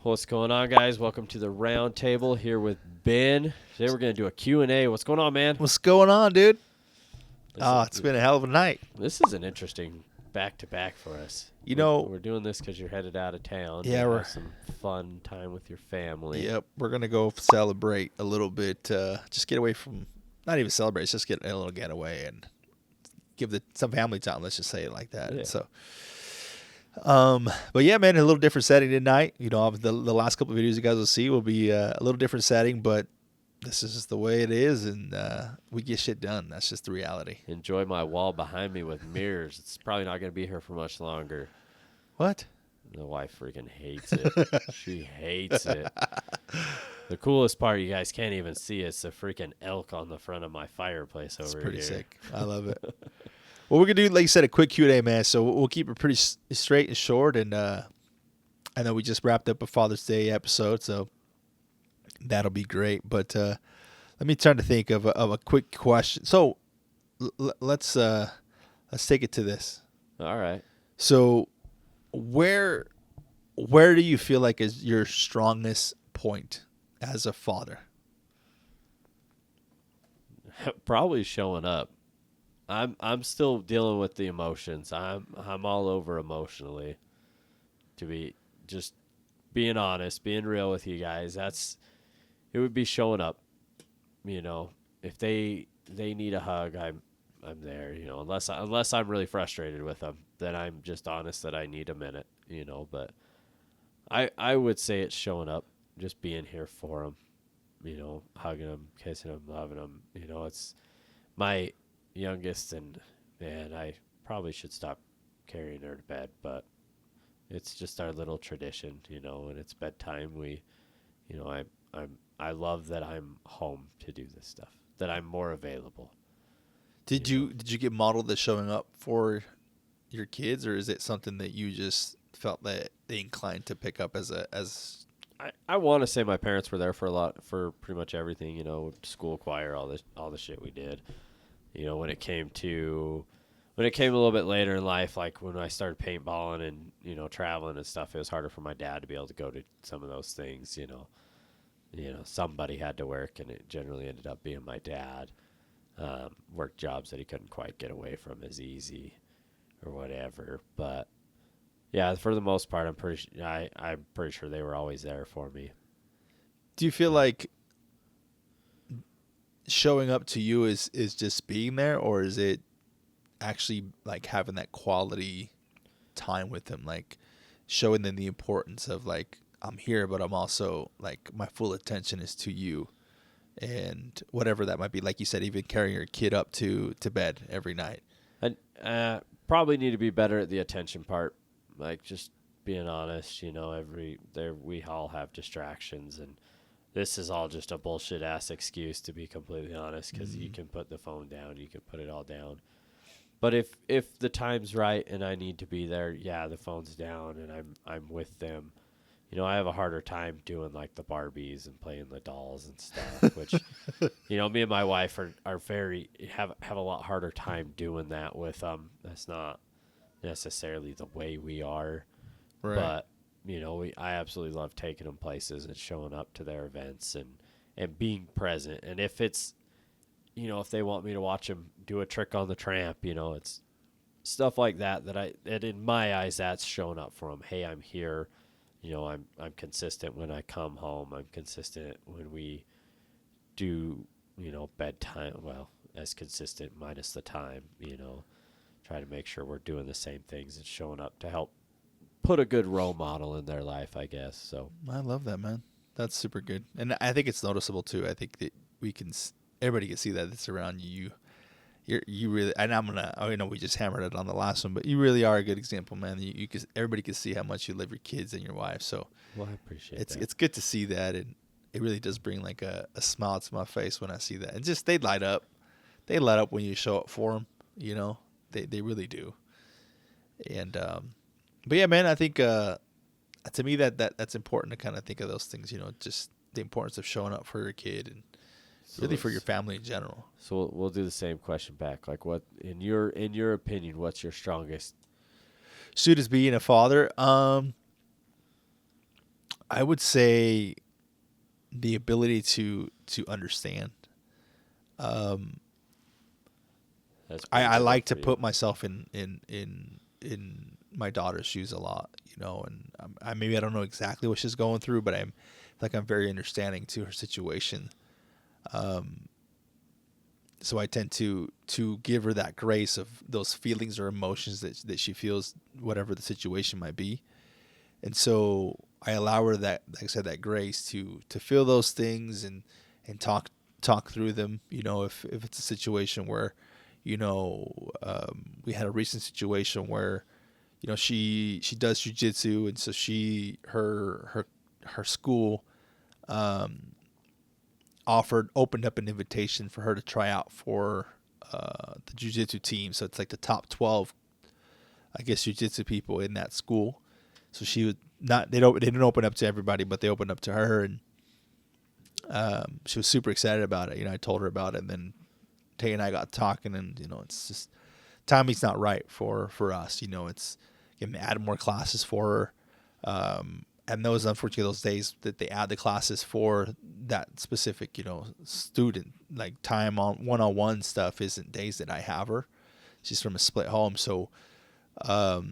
What's going on, guys? Welcome to the round table here with Ben. Today we're going to do a Q&A. What's going on, man? What's going on, dude? It's been a hell of a night. This is an interesting back-to-back for us. We're doing this because you're headed out of town. Yeah, to we're have some fun time with your family. Yep, we're gonna go celebrate a little bit. Just get away from, not even celebrate. Just get a little getaway and give some family time. Let's just say it like that. Yeah. So, but yeah, man, a little different setting tonight. The last couple of videos you guys will see will be a little different setting, but this is just the way it is, and we get shit done. That's just the reality. Enjoy my wall behind me with mirrors. It's probably not going to be here for much longer. What? The wife freaking hates it. She hates it. The coolest part, you guys can't even see, is the freaking elk on the front of my fireplace over here. It's pretty sick. I love it. Well, we're going to do, like you said, a quick Q&A, man. So we'll keep it pretty straight and short. And I know we just wrapped up a Father's Day episode, so that'll be great. But let me try to think of a quick question. So let's take it to this. All right. So where do you feel like is your strongest point as a father? Probably showing up. I'm still dealing with the emotions. I'm all over emotionally. To be just being honest, being real with you guys. It would be showing up. If they need a hug, I'm there. Unless I'm really frustrated with them, then I'm just honest that I need a minute. But I would say it's showing up, just being here for them. Hugging them, kissing them, loving them. It's my youngest, and man, I probably should stop carrying her to bed, but it's just our little tradition, when it's bedtime, I love that I'm home to do this stuff, that I'm more available. Did you get modeled the showing up for your kids, or is it something that you just felt that they inclined to pick up as I want to say my parents were there for pretty much everything, school, choir, all the shit we did. When it came a little bit later in life, like when I started paintballing and, traveling and stuff, it was harder for my dad to be able to go to some of those things, somebody had to work, and it generally ended up being my dad. Work jobs that he couldn't quite get away from as easy or whatever. But yeah, for the most part, I'm pretty sure they were always there for me. Do you feel like showing up to you is just being there, or is it actually like having that quality time with them, like showing them the importance of like, I'm here, but I'm also like, my full attention is to you, and whatever that might be, like you said, even carrying your kid up to bed every night? And probably need to be better at the attention part, like just being honest. We all have distractions, and this is all just a bullshit ass excuse, to be completely honest, because you can put the phone down, you can put it all down. But if the time's right and I need to be there, yeah, the phone's down and I'm with them. I have a harder time doing like the Barbies and playing the dolls and stuff, which, me and my wife are very have a lot harder time doing that with them. That's not necessarily the way we are, Right. But I absolutely love taking them places and showing up to their events and being present. And if it's, if they want me to watch them do a trick on the tramp, it's stuff like that in my eyes, that's showing up for them. Hey, I'm here. I'm consistent when I come home. I'm consistent when we do, bedtime. Well, as consistent minus the time, try to make sure we're doing the same things and showing up to help put a good role model in their life, I guess. So I love that, man. That's super good. And I think it's noticeable too. I think that everybody can see that it's around you. You really, and I know we just hammered it on the last one, but you really are a good example, man. Everybody can see how much you love your kids and your wife. So, well, I appreciate that. It's good to see that, and it really does bring like a smile to my face when I see that. And just they light up when you show up for them. They really do. And but yeah, man, I think to me that's important to kind of think of those things. Just the importance of showing up for your kid and really for your family in general. So we'll do the same question back. Like, what in your opinion, what's your strongest suit as being a father? I would say the ability to understand. Um, That's pretty I big like to for you. put myself in my daughter's shoes a lot, you know, and I maybe I don't know exactly what she's going through, but I'm very understanding to her situation. Um, so I tend to give her that grace of those feelings or emotions that she feels, whatever the situation might be. And so I allow her that, like I said, that grace to feel those things and talk through them. You know, if it's a situation where, we had a recent situation where, she does jujitsu, and so her school um, opened up an invitation for her to try out for the jujitsu team. So it's like the top 12, I guess, jujitsu people in that school. So she would not they didn't open up to everybody, but they opened up to her, and she was super excited about it. You know, I told her about it, and then Tay and I got talking, and it's just timing's not right for us. You know, it's getting to add more classes for her. And those, unfortunately, those days that they add the classes for that specific, student, like time on one-on-one stuff, isn't days that I have her. She's from a split home. So I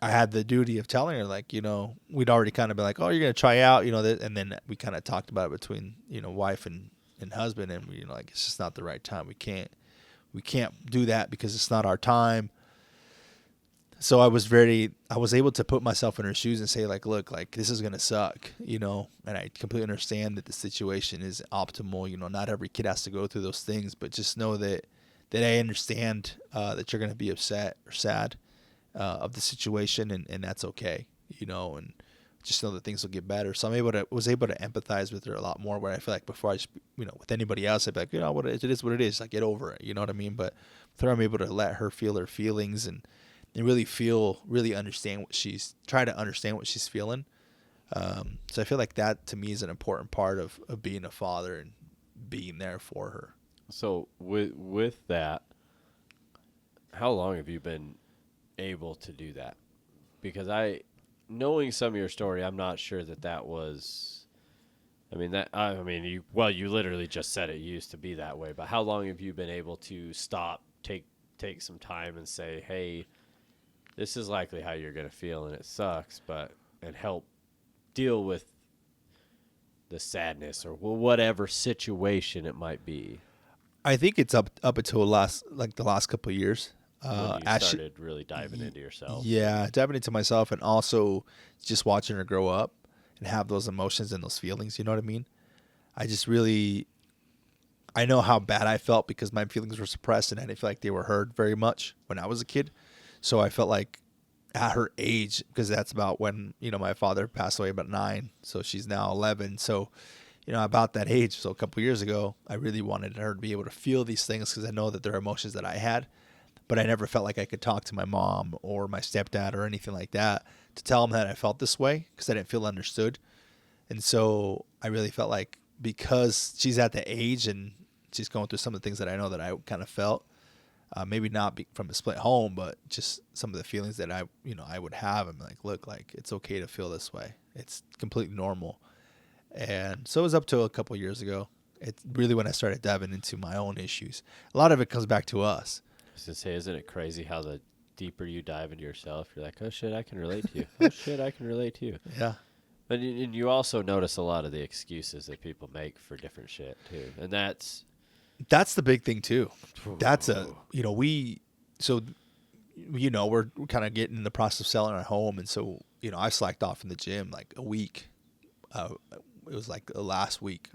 had the duty of telling her, like, we'd already kind of been like, oh, you're going to try out, and then we kind of talked about it between, wife and husband, and like, it's just not the right time. We can't do that because it's not our time. So I was able to put myself in her shoes and say, like, look, like, this is going to suck, and I completely understand that the situation is optimal. Not every kid has to go through those things, but just know that I understand that you're going to be upset or sad of the situation, and that's okay, and just know that things will get better. So was able to empathize with her a lot more, where I feel like before I just, with anybody else, I'd be like, what it is what it is. Like, get over it. You know what I mean? But with her, I'm able to let her feel her feelings and really understand try to understand what she's feeling. So I feel like that to me is an important part of being a father and being there for her. So with that, how long have you been able to do that? Because knowing some of your story, I'm not sure that was. You literally just said it used to be that way. But how long have you been able to stop, take some time, and say, hey, this is likely how you're going to feel, and it sucks, and help deal with the sadness or whatever situation it might be? I think it's up until the last couple of years. When you started really diving into yourself. Yeah, diving into myself, and also just watching her grow up and have those emotions and those feelings. You know what I mean? I know how bad I felt because my feelings were suppressed, and I didn't feel like they were heard very much when I was a kid. So I felt like at her age, because that's about when, my father passed away, about 9. So she's now 11. So, about that age, so a couple years ago, I really wanted her to be able to feel these things, because I know that there are emotions that I had, but I never felt like I could talk to my mom or my stepdad or anything like that to tell them that I felt this way, because I didn't feel understood. And so I really felt like, because she's at the age and she's going through some of the things that I know that I kind of felt, maybe not from a split home, but just some of the feelings that I would have. I'm like, look, like, it's okay to feel this way. It's completely normal. And so it was up to a couple years ago. It's really when I started diving into my own issues. A lot of it comes back to us. I was going to say, isn't it crazy how the deeper you dive into yourself, you're like, oh, shit, I can relate to you. Oh, shit, I can relate to you. Yeah. And you also notice a lot of the excuses that people make for different shit, too. And that's the big thing, too. That's we're kind of getting in the process of selling our home. And so, I slacked off in the gym like a week. It was like last week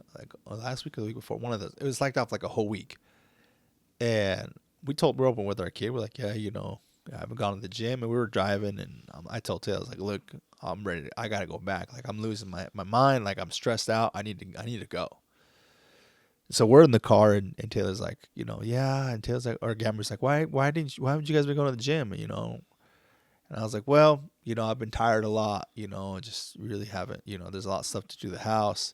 or the week before, one of those. It was slacked off like a whole week. And we're open with our kid. We're like, yeah, I haven't gone to the gym, and we were driving, and I told Taylor, I was like, look, I'm ready. I got to go back. Like, I'm losing my mind. Like, I'm stressed out. I need to go. So we're in the car, and Taylor's like, yeah. And Taylor's like, or Gamber's like, why haven't you guys been going to the gym? And I was like, well, I've been tired a lot, and just really haven't, there's a lot of stuff to do the house.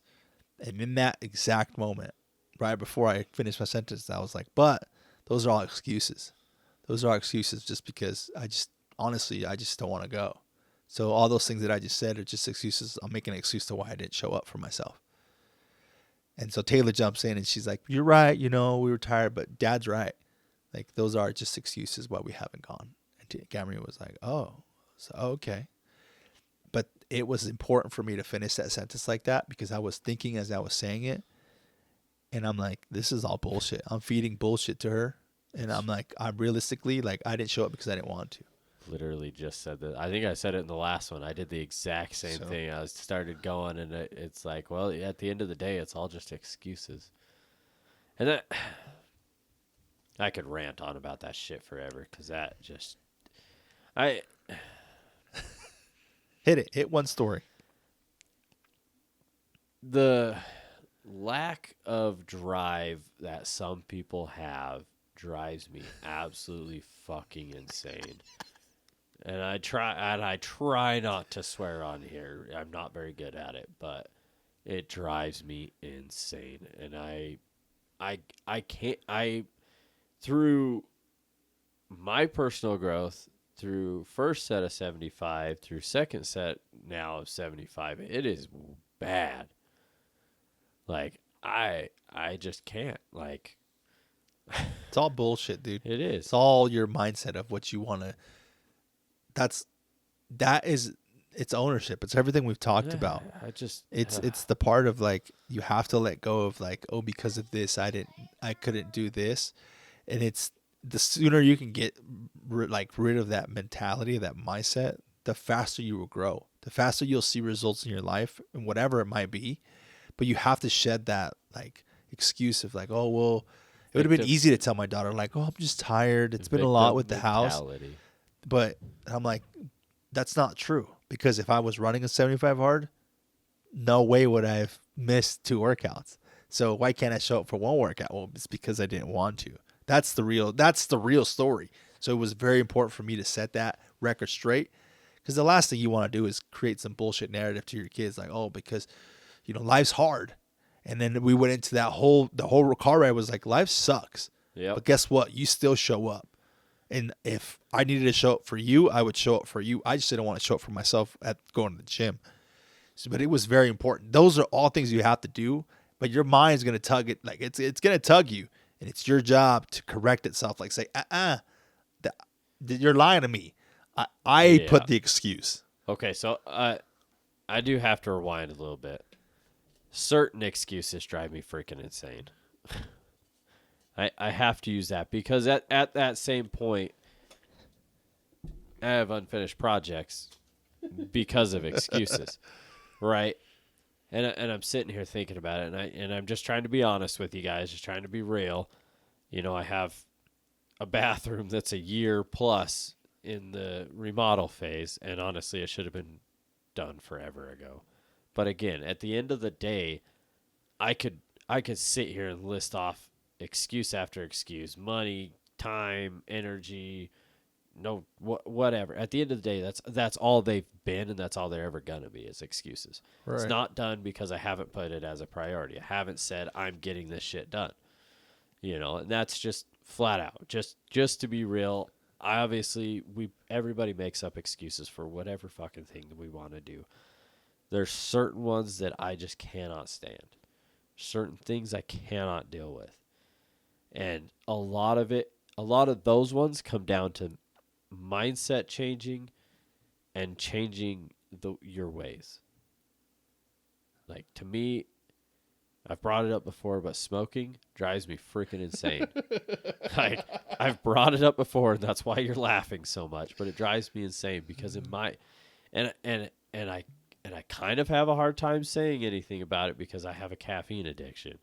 And in that exact moment, right before I finished my sentence, I was like, but those are all excuses. Those are all excuses just because honestly, I just don't want to go. So all those things that I just said are just excuses. I'm making an excuse to why I didn't show up for myself. And so Taylor jumps in and she's like, "You're right. You know, we were tired, but Dad's right. Like, those are just excuses why we haven't gone." And Gabrielle was like, "Oh, so okay." But it was important for me to finish that sentence like that because I was thinking as I was saying it. And I'm like, this is all bullshit. I'm feeding bullshit to her. And I'm like, I'm realistically, like, I didn't show up because I didn't want to. Literally just said that. I think I said it in the last one. I did the exact same thing. I started going, and it's like, well, at the end of the day, it's all just excuses. And that I could rant on about that shit forever because that just I Hit one story. the lack of drive that some people have drives me absolutely fucking insane. And I try not to swear on here. I'm not very good at it, but it drives me insane. And I can't through my personal growth, through first set of 75, through second set now of 75, it is bad. Like I just can't. Like It's all bullshit, dude. it is. It's all your mindset of what you want to. That is it's ownership. It's everything we've talked about. It's the part of like you have to let go of like, oh, because of this I couldn't do this. And it's the sooner you can get rid of that mentality, that mindset, the faster you will grow. The faster you'll see results in your life and whatever it might be. But you have to shed that like excuse of like, oh, well, it would have been easy to tell my daughter like, oh, I'm just tired. It's been a lot with the house. But I'm like, that's not true. Because if I was running a 75 hard, no way would I have missed 2 workouts. So why can't I show up for one workout? Well, it's because I didn't want to. That's the real story. So it was very important for me to set that record straight. Because the last thing you want to do is create some bullshit narrative to your kids like, oh, because, you know, life's hard. And then we went into the whole car ride was like, life sucks. Yep. But guess what? You still show up. And if I needed to show up for you, I would show up for you. I just didn't want to show up for myself at going to the gym. So, but it was very important. Those are all things you have to do, but your mind's going to tug it. Like it's going to tug you, and it's your job to correct itself. Like say, you're lying to me. I put the excuse. Okay, so I do have to rewind a little bit. Certain excuses drive me freaking insane. I have to use that because at that same point, I have unfinished projects because of excuses, right? And I'm sitting here thinking about it, and I'm just trying to be honest with you guys, just trying to be real. You know, I have a bathroom that's a year plus in the remodel phase, and honestly, it should have been done forever ago. But again, at the end of the day, I could sit here and list off excuse after excuse, money, time, energy, whatever. At the end of the day, that's all they've been, and that's all they're ever gonna be is excuses. Right. It's not done because I haven't put it as a priority. I haven't said I'm getting this shit done. You know, and that's just flat out. Just to be real, everybody makes up excuses for whatever fucking thing that we want to do. There's certain ones that I just cannot stand. Certain things I cannot deal with. And a lot of those ones come down to mindset changing and changing your ways. Like, to me, I've brought it up before, but smoking drives me freaking insane. Like, I've brought it up before, and that's why you're laughing so much, but it drives me insane because and I kind of have a hard time saying anything about it because I have a caffeine addiction.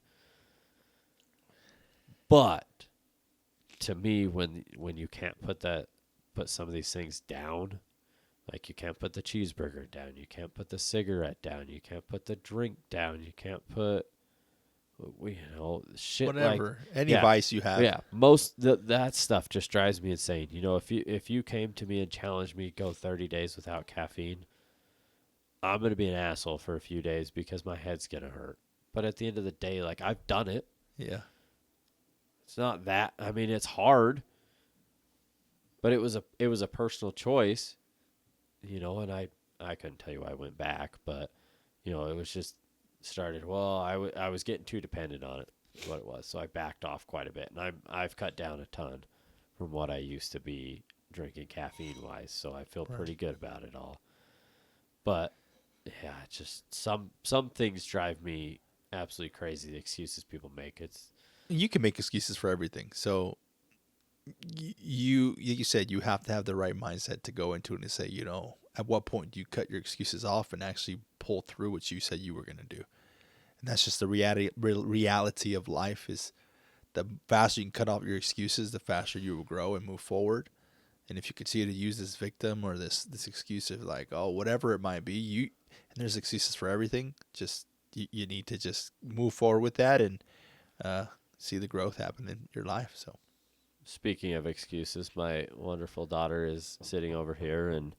But to me, when you can't put some of these things down, like you can't put the cheeseburger down, you can't put the cigarette down, you can't put the drink down, you can't put shit whatever, like any vice you have. Yeah, that stuff just drives me insane. You know, if you came to me and challenged me go 30 days without caffeine, I'm going to be an asshole for a few days because my head's going to hurt. But at the end of the day, like, I've done it. Yeah. It's not that. I mean, it's hard. But it was a personal choice, you know, and I couldn't tell you why I went back, but it was just started. Well, I was getting too dependent on it. Is what it was. So I backed off quite a bit, and I've cut down a ton from what I used to be drinking caffeine wise. So I feel pretty good about it all. But yeah, just some things drive me absolutely crazy. The excuses people make. You can make excuses for everything. So you said you have to have the right mindset to go into it and say, at what point do you cut your excuses off and actually pull through what you said you were going to do? And that's just the reality of life. Is the faster you can cut off your excuses, the faster you will grow and move forward. And if you continue to use this victim or this excuse of like, oh, whatever it might be, and there's excuses for everything. Just you need to just move forward with that and see the growth happen in your life. So, speaking of excuses, my wonderful daughter is sitting over here, and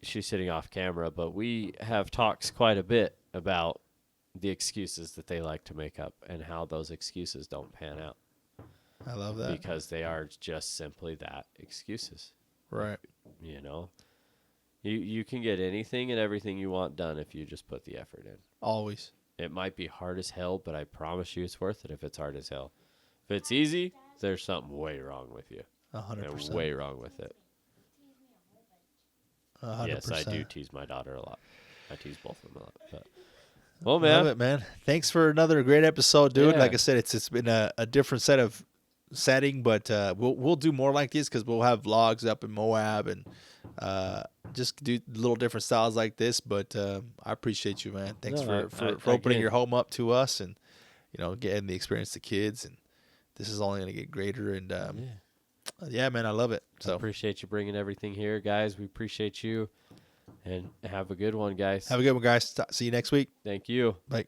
she's sitting off camera, but we have talks quite a bit about the excuses that they like to make up and how those excuses don't pan out. I love that. Because they are just simply that, excuses. Right. You can get anything and everything you want done if you just put the effort in. Always. It might be hard as hell, but I promise you it's worth it if it's hard as hell. If it's easy, there's something way wrong with you. 100%. And way wrong with it. 100%. Yes, I do tease my daughter a lot. I tease both of them a lot. But, well, man. Love it, man. Thanks for another great episode, dude. Yeah. Like I said, it's been a different setting, but we'll do more like this because we'll have vlogs up in Moab and just do little different styles like this. But I appreciate you, man. Thanks for opening your home up to us and getting the experience to kids. And this is only going to get greater. And yeah, man, I love it. So I appreciate you bringing everything here, guys. We appreciate you, and have a good one, guys. Have a good one, guys. See you next week. Thank you. Bye.